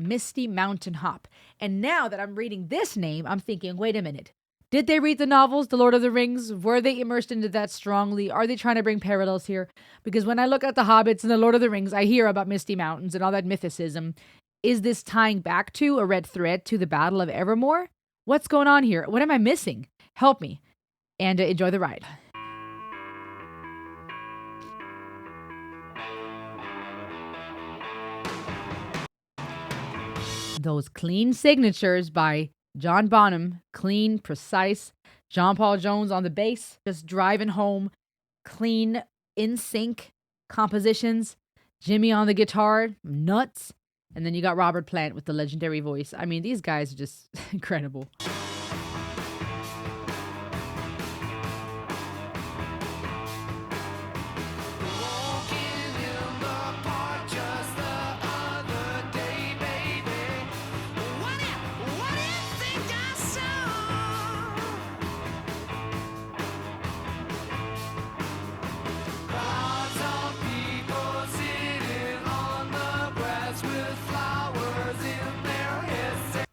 Misty Mountain Hop. And now that I'm reading this name, I'm thinking, wait a minute. Did they read the novels, The Lord of the Rings? Were they immersed into that strongly? Are they trying to bring parallels here? Because when I look at the Hobbits and The Lord of the Rings, I hear about Misty Mountains and all that mythicism. Is this tying back to a red thread to the Battle of Evermore? What's going on here? What am I missing? Help me. And enjoy the ride. Those clean signatures by John Bonham, clean, precise. John Paul Jones on the bass, just driving home, clean, in sync compositions. Jimmy on the guitar, nuts. And then you got Robert Plant with the legendary voice. I mean, these guys are just incredible.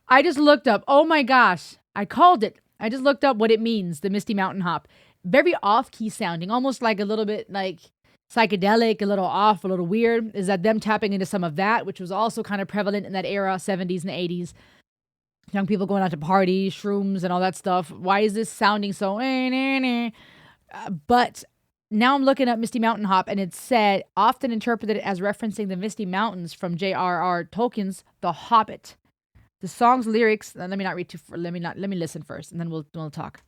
I just looked up. Oh my gosh. I called it. I just looked up what it means, the Misty Mountain Hop. Very off-key sounding, almost like a little bit like psychedelic, a little off, a little weird. Is that them tapping into some of that, which was also kind of prevalent in that era, 70s and 80s. Young people going out to parties, shrooms, and all that stuff. Why is this sounding so... But now I'm looking up Misty Mountain Hop, and it's said, often interpreted as referencing the Misty Mountains from J.R.R. Tolkien's The Hobbit. The song's lyrics, let me not read too, let me listen first, and then we'll talk.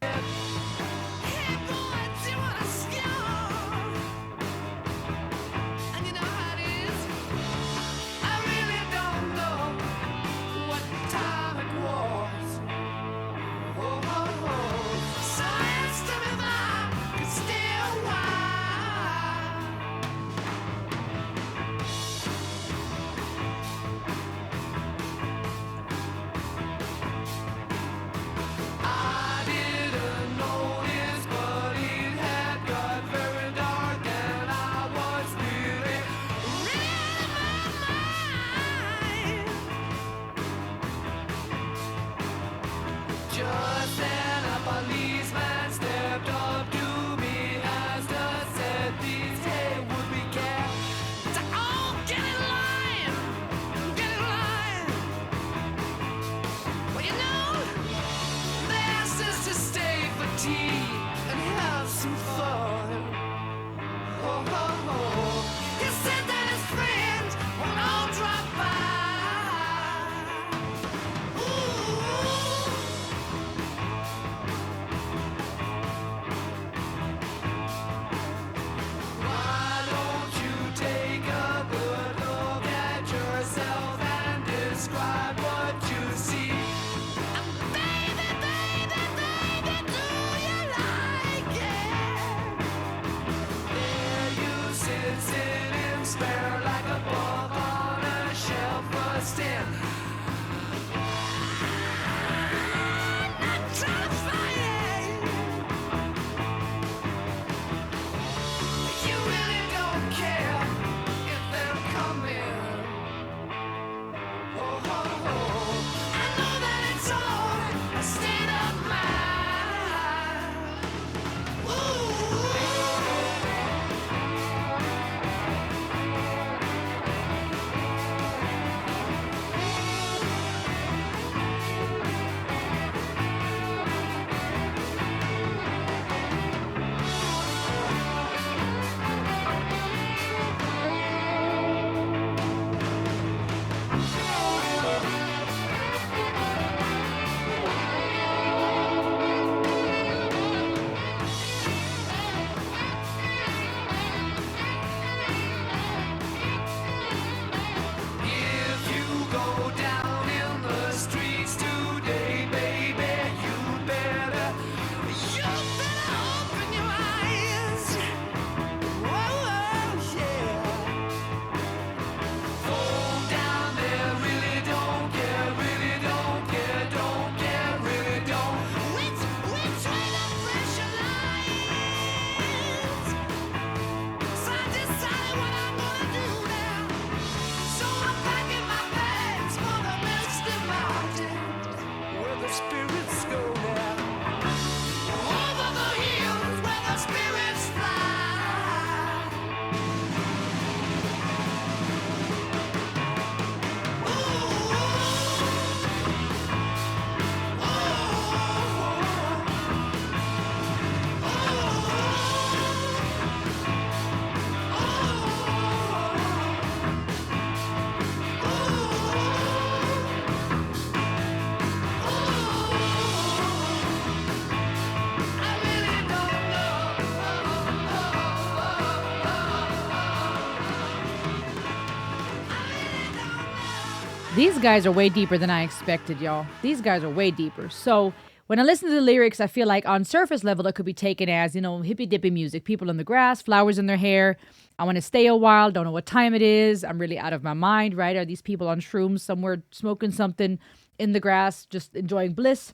These guys are way deeper than I expected, y'all. These guys are way deeper. So when I listen to the lyrics, I feel like on surface level, it could be taken as, hippy dippy music. People in the grass, flowers in their hair. I want to stay a while. Don't know what time it is. I'm really out of my mind, right? Are these people on shrooms somewhere smoking something in the grass, just enjoying bliss?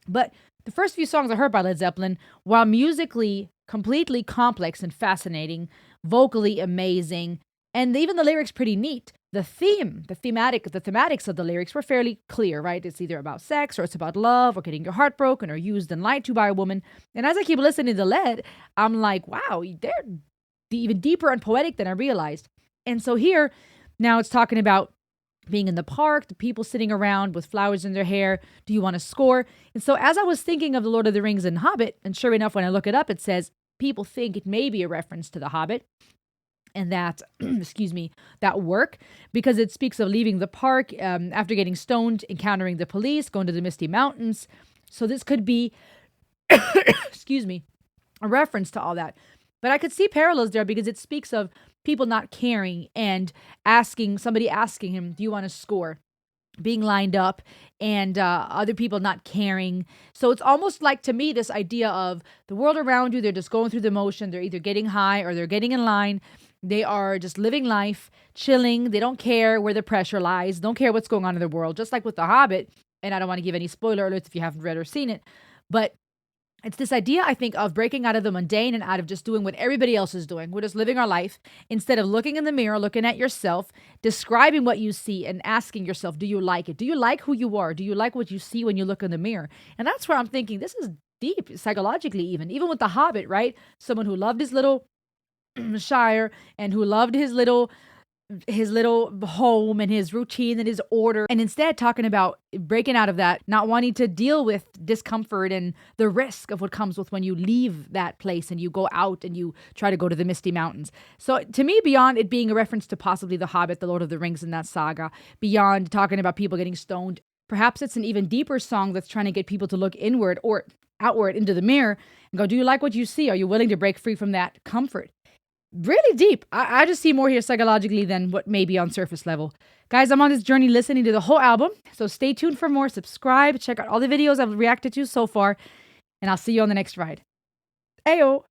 But the first few songs I heard by Led Zeppelin, while musically completely complex and fascinating, vocally amazing, and even the lyrics pretty neat. The thematics of the lyrics were fairly clear, right? It's either about sex or it's about love or getting your heart broken or used and lied to by a woman. And as I keep listening to Led, I'm like, wow, they're even deeper and poetic than I realized. And so here, now it's talking about being in the park, the people sitting around with flowers in their hair. Do you want to score? And so as I was thinking of The Lord of the Rings and Hobbit, and sure enough, when I look it up, it says people think it may be a reference to The Hobbit. And that, that work, because it speaks of leaving the park after getting stoned, encountering the police, going to the Misty Mountains. So this could be, a reference to all that. But I could see parallels there because it speaks of people not caring and somebody asking him, do you want to score? Being lined up and other people not caring. So it's almost like, to me, this idea of the world around you, they're just going through the motion. They're either getting high or they're getting in line. They are just living life, chilling. They don't care where the pressure lies, don't care what's going on in the world, just like with The Hobbit. And I don't want to give any spoiler alerts if you haven't read or seen it. But it's this idea, I think, of breaking out of the mundane and out of just doing what everybody else is doing. We're just living our life instead of looking in the mirror, looking at yourself, describing what you see and asking yourself, do you like it? Do you like who you are? Do you like what you see when you look in the mirror? And that's where I'm thinking this is deep psychologically, even with The Hobbit, right? Someone who loved his little Shire and who loved his little home and his routine and his order, and instead talking about breaking out of that, not wanting to deal with discomfort and the risk of what comes with when you leave that place and you go out and you try to go to the Misty Mountains. So to me, beyond it being a reference to possibly The Hobbit, The Lord of the Rings, and that saga, beyond talking about people getting stoned, perhaps it's an even deeper song that's trying to get people to look inward or outward into the mirror and go, do you like what you see? Are you willing to break free from that comfort? Really deep. I just see more here psychologically than what may be on surface level. Guys, I'm on this journey listening to the whole album, so stay tuned for more. Subscribe, check out all the videos I've reacted to so far, and I'll see you on the next ride. Ayo!